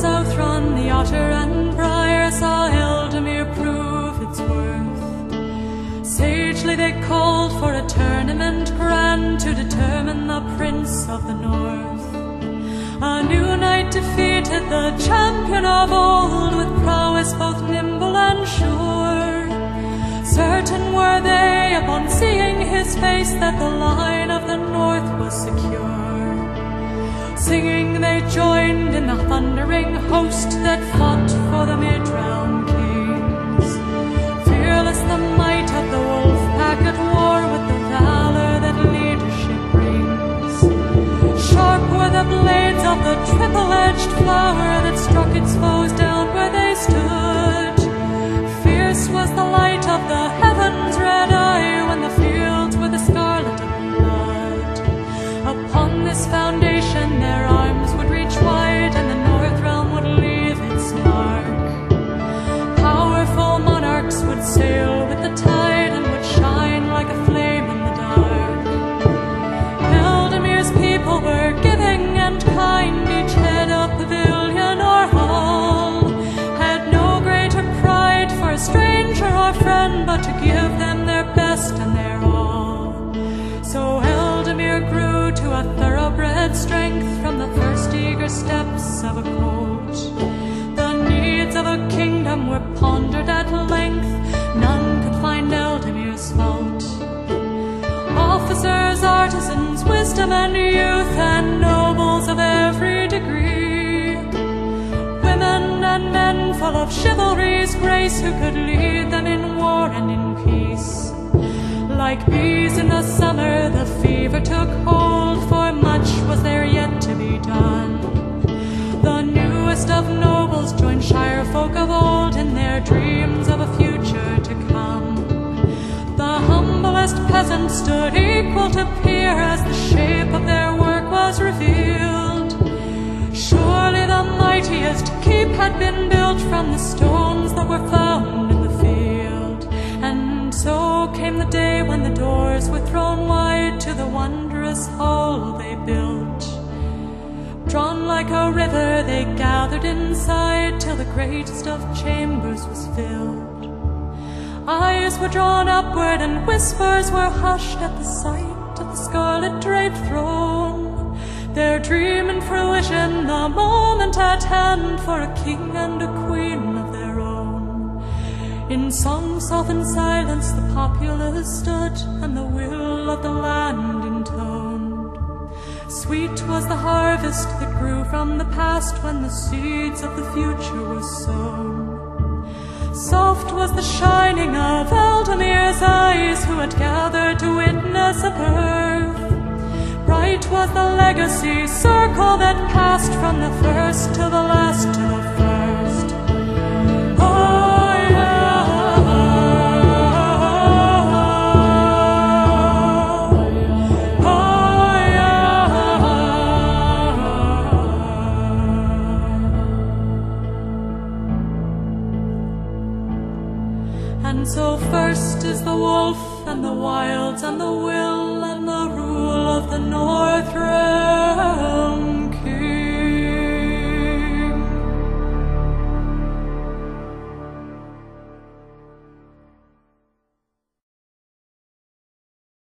Southron, the Otter and Briar saw Ealdormere prove its worth. Sagely they called for a tournament grand to determine the Prince of the North. A new knight defeated the champion of old with prowess both nimble and sure. Certain were they upon seeing his face that the line of the North was secure. Singing they joined in the thundering host that fought for the Midrealm Kings. Fearless the might of the Wolfpack at war with the valor that leadership brings. Sharp were the blades of the triple-edged flower that struck its foes down where they stood. Fierce was the light of the heaven's red eye when the fields were the scarlet of blood. Upon this foundation their arms would reach wide and the Northrealm would leave its mark. Powerful monarchs would sail with the tide and would shine like a flame in the dark. Ealdormere's people were giving and kind, each head a pavilion or hall. Had no greater pride for a stranger or friend but to give them their best and their all. So Ealdormere grew to a thoroughbred strength from the first eager steps of a colt. The needs of a kingdom were pondered at length, none could find Ealdormere's fault. Officers, artisans, wisdom and youth, and nobles of every degree. Women and men full of chivalry's grace who could lead them in war and in peace. Like bees in the summer the fever took hold, for much was there yet to be done. The newest of nobles joined shire folk of old in their dreams of a future to come. The humblest peasants stood equal to peer as the shape of their work was revealed. Surely the mightiest keep had been built from the stones that were found in the field. And so came the day when the doors were thrown wide to the wondrous hall they built. Drawn like a river they gathered inside till the greatest of chambers was filled. Eyes were drawn upward and whispers were hushed at the sight of the scarlet draped throne. Their dream in fruition, the moment at hand for a king and a queen of their own. In song-softened silence the populace stood, and the will of the land intoned. Sweet was the harvest that grew from the past when the seeds of the future were sown. Soft was the shining of Ealdormere's eyes who had gathered to witness a birth. Bright was the legacy circle that passed from the first to the last to the first. Oh, yeah. Oh, yeah. And so first is the wolf and the wilds and the will and the rule of the Northrealm.